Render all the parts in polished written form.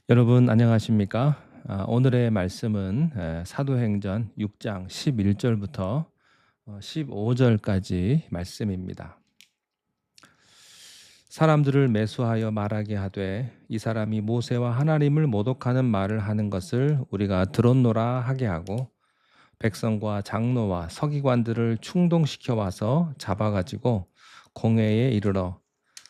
여러분 안녕하십니까? 오늘의 말씀은 사도행전 6장 11절부터 15절까지 말씀입니다. 사람들을 매수하여 말하게 하되 이 사람이 모세와 하나님을 모독하는 말을 하는 것을 우리가 들었노라 하게 하고 백성과 장로와 서기관들을 충동시켜 와서 잡아가지고 공회에 이르러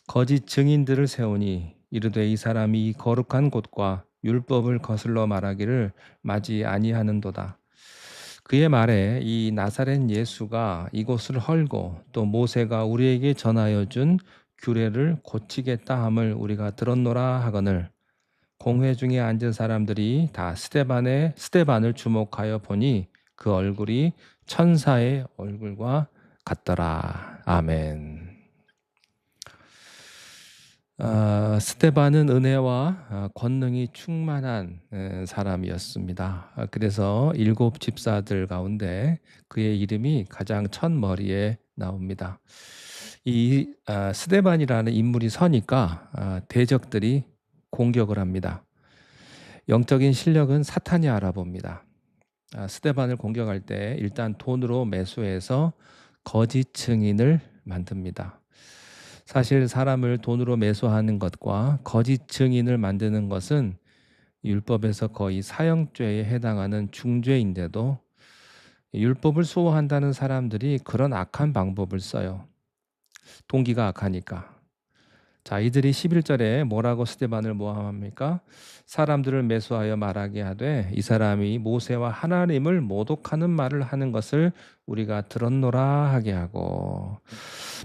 거짓 증인들을 세우니 이르되 이 사람이 거룩한 곳과 율법을 거슬러 말하기를 마지 아니하는도다. 그의 말에 이 나사렛 예수가 이곳을 헐고 또 모세가 우리에게 전하여 준 규례를 고치겠다 함을 우리가 들었노라 하거늘 공회 중에 앉은 사람들이 다 스데반을 주목하여 보니 그 얼굴이 천사의 얼굴과 같더라. 아멘. 스데반은 은혜와 권능이 충만한 사람이었습니다. 그래서 7 집사들 가운데 그의 이름이 가장 첫머리에 나옵니다. 이 스데반이라는 인물이 서니까 대적들이 공격을 합니다. 영적인 실력은 사탄이 알아봅니다. 스데반을 공격할 때 일단 돈으로 매수해서 거짓 증인을 만듭니다. 사실 사람을 돈으로 매수하는 것과 거짓 증인을 만드는 것은 율법에서 거의 사형죄에 해당하는 중죄인데도 율법을 수호한다는 사람들이 그런 악한 방법을 써요. 동기가 악하니까. 자, 이들이 11절에 뭐라고 스데반을 모함합니까? 사람들을 매수하여 말하게 하되 이 사람이 모세와 하나님을 모독하는 말을 하는 것을 우리가 들었노라 하게 하고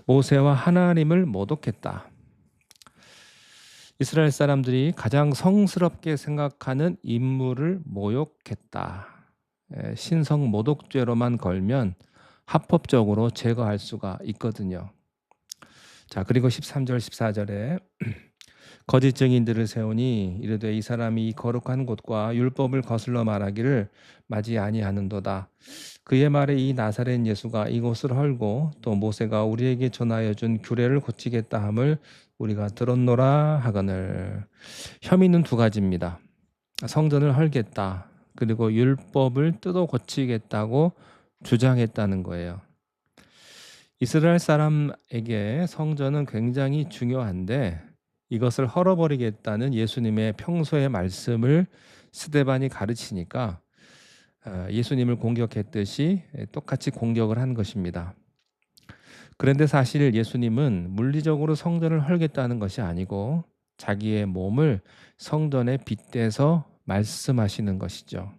모세와 하나님을 모독했다. 이스라엘 사람들이 가장 성스럽게 생각하는 인물을 모욕했다. 신성 모독죄로만 걸면 합법적으로 제거할 수가 있거든요. 자, 그리고 13절 14절에 거짓 증인들을 세우니 이르되 이 사람이 거룩한 곳과 율법을 거슬러 말하기를 마지 아니하는도다. 그의 말에 이 나사렛 예수가 이곳을 헐고 또 모세가 우리에게 전하여 준 규례를 고치겠다 함을 우리가 들었노라 하거늘. 혐의는 2가지입니다. 성전을 헐겠다. 그리고 율법을 뜯어 고치겠다고 주장했다는 거예요. 이스라엘 사람에게 성전은 굉장히 중요한데 이것을 헐어버리겠다는 예수님의 평소의 말씀을 스데반이 가르치니까 예수님을 공격했듯이 똑같이 공격을 한 것입니다. 그런데 사실 예수님은 물리적으로 성전을 헐겠다는 것이 아니고 자기의 몸을 성전에 빗대서 말씀하시는 것이죠.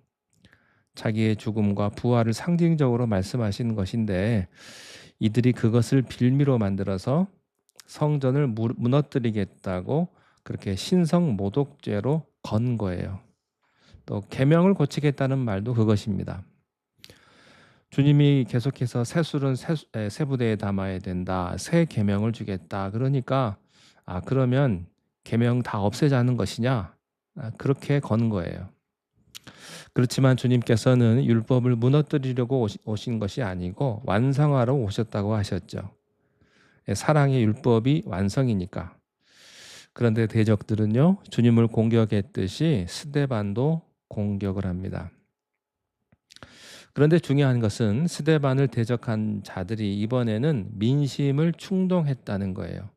자기의 죽음과 부활을 상징적으로 말씀하시는 것인데 이들이 그것을 빌미로 만들어서 성전을 무너뜨리겠다고 그렇게 신성 모독죄로 건 거예요. 또 계명을 고치겠다는 말도 그것입니다. 주님이 계속해서 새 술은 새 부대에 담아야 된다. 새 계명을 주겠다. 그러니까 그러면 계명 다 없애자는 것이냐? 그렇게 건 거예요. 그렇지만 주님께서는 율법을 무너뜨리려고 오신 것이 아니고 완성하러 오셨다고 하셨죠. 사랑의 율법이 완성이니까. 그런데 대적들은요, 주님을 공격했듯이 스데반도 공격을 합니다. 그런데 중요한 것은 스데반을 대적한 자들이 이번에는 민심을 충동했다는 거예요.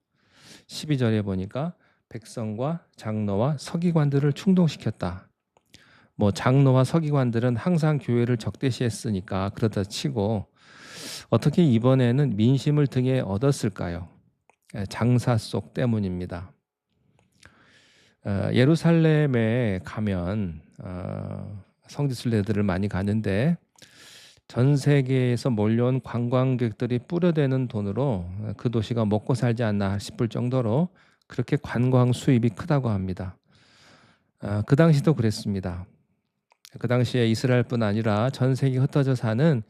12절에 보니까 백성과 장로와 서기관들을 충동시켰다. 장로와 서기관들은 항상 교회를 적대시했으니까 그렇다 치고 어떻게 이번에는 민심을 등에 얻었을까요? 장사 속 때문입니다. 예루살렘에 가면 성지순례들을 많이 가는데 전 세계에서 몰려온 관광객들이 뿌려대는 돈으로 그 도시가 먹고 살지 않나 싶을 정도로 그렇게 관광 수입이 크다고 합니다. 그 당시도 그랬습니다. 그 당시에 이스라엘뿐 아니라 전 세계 흩어져 사는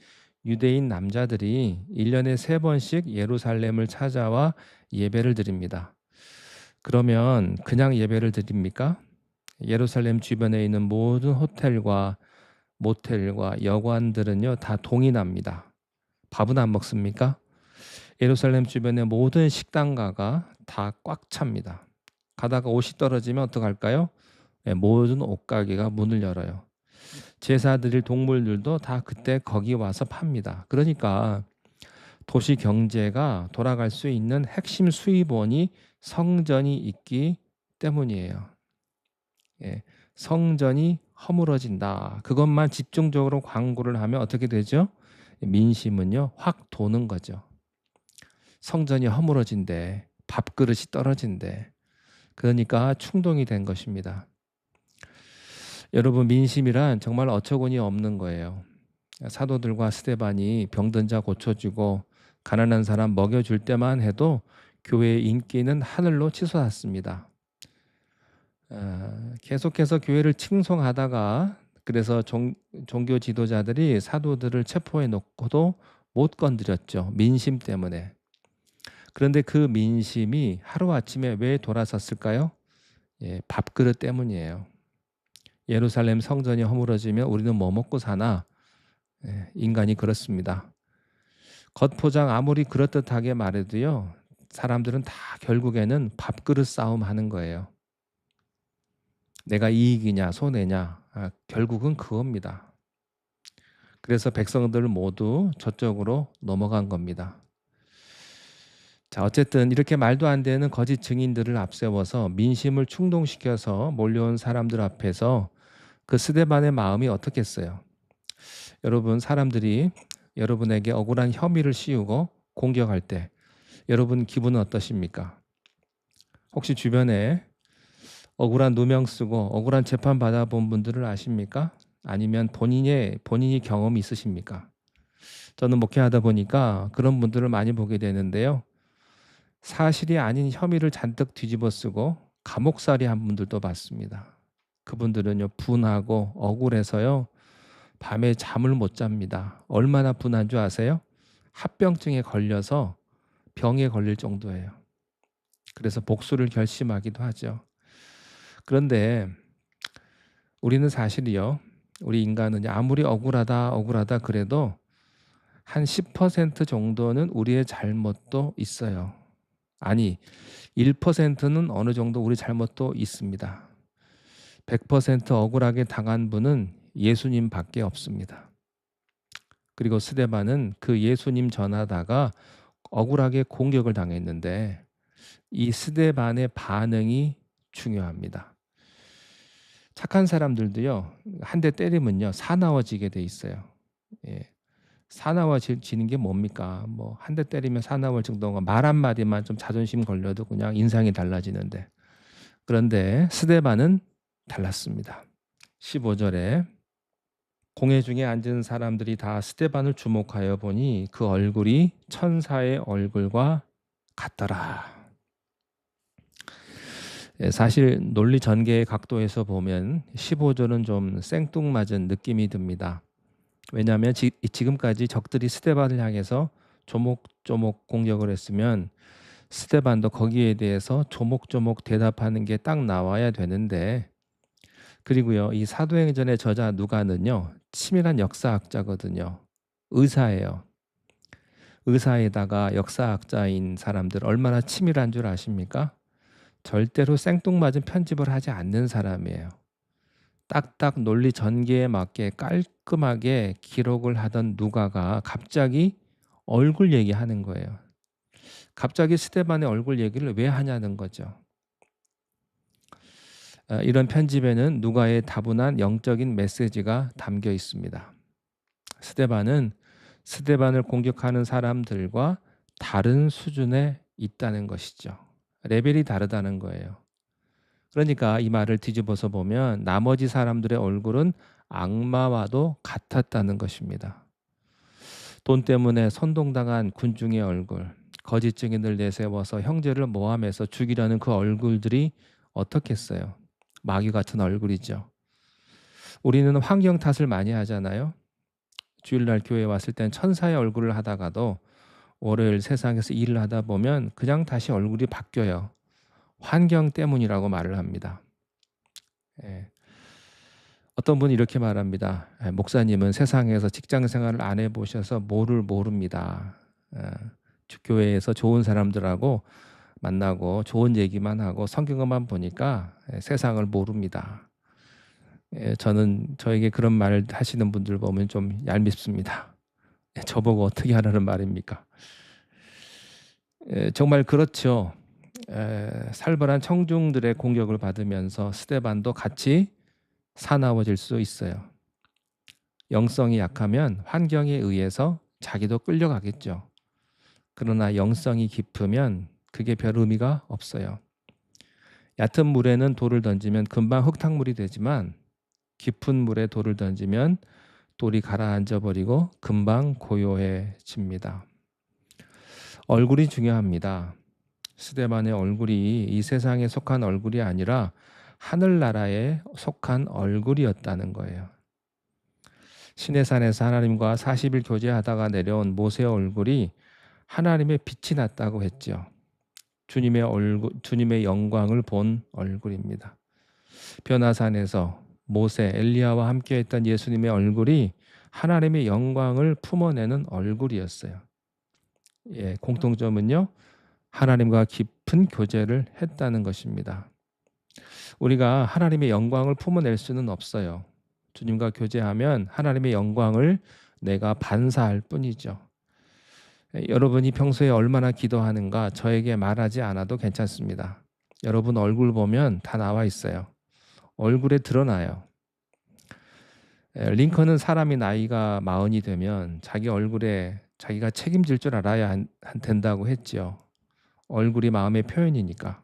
유대인 남자들이 1년에 3번씩 예루살렘을 찾아와 예배를 드립니다. 그러면 그냥 예배를 드립니까? 예루살렘 주변에 있는 모든 호텔과 모텔과 여관들은요 다 동인합니다. 밥은 안 먹습니까? 예루살렘 주변의 모든 식당가가 다 꽉 찹니다. 가다가 옷이 떨어지면 어떡할까요? 모든 옷가게가 문을 열어요. 제사 드릴 동물들도 다 그때 거기 와서 팝니다. 그러니까 도시 경제가 돌아갈 수 있는 핵심 수입원이 성전이 있기 때문이에요. 예, 성전이 허물어진다. 그것만 집중적으로 광고를 하면 어떻게 되죠? 민심은요, 확 도는 거죠. 성전이 허물어진대, 밥그릇이 떨어진대. 그러니까 충동이 된 것입니다. 여러분, 민심이란 정말 어처구니 없는 거예요. 사도들과 스데반이 병든 자 고쳐주고 가난한 사람 먹여줄 때만 해도 교회의 인기는 하늘로 치솟았습니다. 계속해서 교회를 칭송하다가 그래서 종교 지도자들이 사도들을 체포해 놓고도 못 건드렸죠. 민심 때문에. 그런데 그 민심이 하루아침에 왜 돌아섰을까요? 밥그릇 때문이에요. 예루살렘 성전이 허물어지면 우리는 뭐 먹고 사나? 인간이 그렇습니다. 겉포장 아무리 그럴듯하게 말해도요, 사람들은 다 결국에는 밥그릇 싸움 하는 거예요. 내가 이익이냐 손해냐, 결국은 그겁니다. 그래서 백성들 모두 저쪽으로 넘어간 겁니다. 자, 어쨌든 이렇게 말도 안 되는 거짓 증인들을 앞세워서 민심을 충동시켜서 몰려온 사람들 앞에서 그 스데반의 마음이 어떻겠어요? 여러분, 사람들이 여러분에게 억울한 혐의를 씌우고 공격할 때 여러분 기분은 어떠십니까? 혹시 주변에 억울한 누명 쓰고 억울한 재판 받아본 분들을 아십니까? 아니면 본인이 경험이 있으십니까? 저는 목회하다 보니까 그런 분들을 많이 보게 되는데요. 사실이 아닌 혐의를 잔뜩 뒤집어 쓰고 감옥살이 한 분들도 봤습니다. 그분들은요, 분하고 억울해서요, 밤에 잠을 못 잡니다. 얼마나 분한 줄 아세요? 합병증에 걸려서 병에 걸릴 정도예요. 그래서 복수를 결심하기도 하죠. 그런데 우리는 사실이요, 우리 인간은 아무리 억울하다 그래도 한 10% 정도는 우리의 잘못도 있어요. 아니, 1%는 어느 정도 우리 잘못도 있습니다. 100% 억울하게 당한 분은 예수님밖에 없습니다. 그리고 스데반은 그 예수님 전하다가 억울하게 공격을 당했는데 이 스데반의 반응이 중요합니다. 착한 사람들도요, 한 대 때리면요, 사나워지게 돼 있어요. 사나워지는 게 뭡니까? 뭐 한 대 때리면 사나울 정도가 말 한마디만 좀 자존심 걸려도 그냥 인상이 달라지는데, 그런데 스데반은 달랐습니다. 15절에 공회 중에 앉은 사람들이 다 스데반을 주목하여 보니 그 얼굴이 천사의 얼굴과 같더라. 사실 논리 전개의 각도에서 보면 15절은 좀 생뚱맞은 느낌이 듭니다. 왜냐하면 지금까지 적들이 스데반을 향해서 조목조목 공격을 했으면 스데반도 거기에 대해서 조목조목 대답하는 게 딱 나와야 되는데, 그리고요, 이 사도행전의 저자 누가는요, 치밀한 역사학자거든요. 의사예요. 의사에다가 역사학자인 사람들 얼마나 치밀한 줄 아십니까? 절대로 생뚱맞은 편집을 하지 않는 사람이에요. 딱딱 논리 전개에 맞게 깔끔하게 기록을 하던 누가가 갑자기 얼굴 얘기하는 거예요. 갑자기 스데반의 얼굴 얘기를 왜 하냐는 거죠. 이런 편집에는 누가의 다분한 영적인 메시지가 담겨 있습니다. 스데반을 공격하는 사람들과 다른 수준에 있다는 것이죠. 레벨이 다르다는 거예요. 그러니까 이 말을 뒤집어서 보면 나머지 사람들의 얼굴은 악마와도 같았다는 것입니다. 돈 때문에 선동당한 군중의 얼굴, 거짓 증인을 내세워서 형제를 모함해서 죽이려는 그 얼굴들이 어떻겠어요? 마귀 같은 얼굴이죠. 우리는 환경 탓을 많이 하잖아요. 주일날 교회에 왔을 땐 천사의 얼굴을 하다가도 월요일 세상에서 일을 하다 보면 그냥 다시 얼굴이 바뀌어요. 환경 때문이라고 말을 합니다. 어떤 분이 이렇게 말합니다. 목사님은 세상에서 직장 생활을 안 해보셔서 뭐를 모릅니다. 교회에서 좋은 사람들하고 만나고 좋은 얘기만 하고 성경만 보니까 세상을 모릅니다. 저는 저에게 그런 말을 하시는 분들 보면 좀 얄밉습니다. 저보고 어떻게 하라는 말입니까? 정말 그렇죠. 살벌한 청중들의 공격을 받으면서 스데반도 같이 사나워질 수 있어요. 영성이 약하면 환경에 의해서 자기도 끌려가겠죠. 그러나 영성이 깊으면 그게 별 의미가 없어요. 얕은 물에는 돌을 던지면 금방 흙탕물이 되지만 깊은 물에 돌을 던지면 돌이 가라앉아 버리고 금방 고요해집니다. 얼굴이 중요합니다. 스데반의 얼굴이 이 세상에 속한 얼굴이 아니라 하늘나라에 속한 얼굴이었다는 거예요. 시내산에서 하나님과 40일 교제하다가 내려온 모세의 얼굴이 하나님의 빛이 났다고 했죠. 주님의 얼굴, 주님의 영광을 본 얼굴입니다. 변화산에서 모세, 엘리야와 함께했던 예수님의 얼굴이 하나님의 영광을 품어내는 얼굴이었어요. 공통점은요, 하나님과 깊은 교제를 했다는 것입니다. 우리가 하나님의 영광을 품어낼 수는 없어요. 주님과 교제하면 하나님의 영광을 내가 반사할 뿐이죠. 여러분이 평소에 얼마나 기도하는가 저에게 말하지 않아도 괜찮습니다. 여러분 얼굴 보면 다 나와 있어요. 얼굴에 드러나요. 링컨은 사람이 나이가 40이 되면 자기 얼굴에 자기가 책임질 줄 알아야 된다고 했죠. 얼굴이 마음의 표현이니까.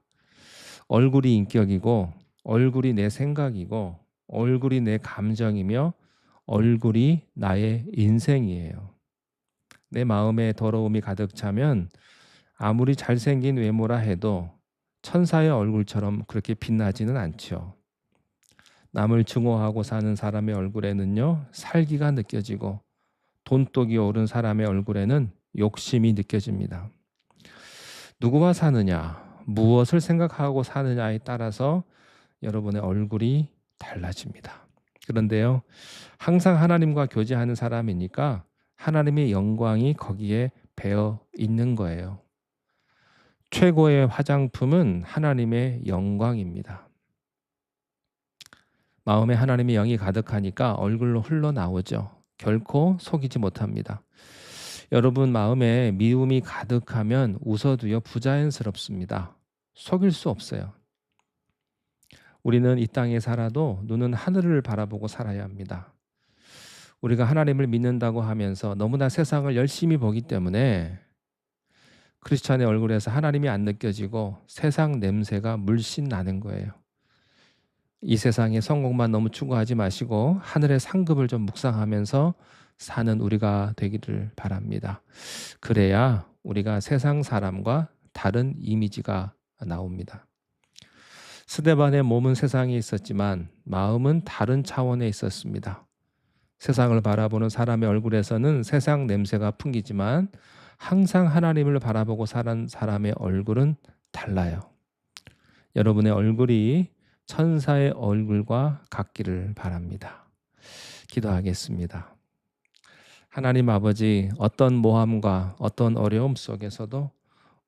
얼굴이 인격이고 얼굴이 내 생각이고 얼굴이 내 감정이며 얼굴이 나의 인생이에요. 내 마음에 더러움이 가득 차면 아무리 잘생긴 외모라 해도 천사의 얼굴처럼 그렇게 빛나지는 않죠. 남을 증오하고 사는 사람의 얼굴에는요, 살기가 느껴지고 돈독이 오른 사람의 얼굴에는 욕심이 느껴집니다. 누구와 사느냐, 무엇을 생각하고 사느냐에 따라서 여러분의 얼굴이 달라집니다. 그런데요, 항상 하나님과 교제하는 사람이니까 하나님의 영광이 거기에 배어 있는 거예요. 최고의 화장품은 하나님의 영광입니다. 마음에 하나님의 영이 가득하니까 얼굴로 흘러나오죠. 결코 속이지 못합니다. 여러분 마음에 미움이 가득하면 웃어도요 부자연스럽습니다. 속일 수 없어요. 우리는 이 땅에 살아도 눈은 하늘을 바라보고 살아야 합니다. 우리가 하나님을 믿는다고 하면서 너무나 세상을 열심히 보기 때문에 크리스찬의 얼굴에서 하나님이 안 느껴지고 세상 냄새가 물씬 나는 거예요. 이 세상의 성공만 너무 추구하지 마시고 하늘의 상급을 좀 묵상하면서 사는 우리가 되기를 바랍니다. 그래야 우리가 세상 사람과 다른 이미지가 나옵니다. 스데반의 몸은 세상에 있었지만 마음은 다른 차원에 있었습니다. 세상을 바라보는 사람의 얼굴에서는 세상 냄새가 풍기지만 항상 하나님을 바라보고 사는 사람의 얼굴은 달라요. 여러분의 얼굴이 천사의 얼굴과 같기를 바랍니다. 기도하겠습니다. 하나님 아버지, 어떤 모함과 어떤 어려움 속에서도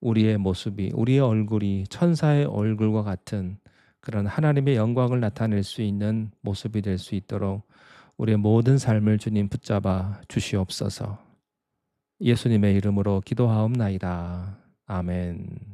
우리의 모습이, 우리의 얼굴이 천사의 얼굴과 같은 그런 하나님의 영광을 나타낼 수 있는 모습이 될 수 있도록 우리의 모든 삶을 주님 붙잡아 주시옵소서. 예수님의 이름으로 기도하옵나이다. 아멘.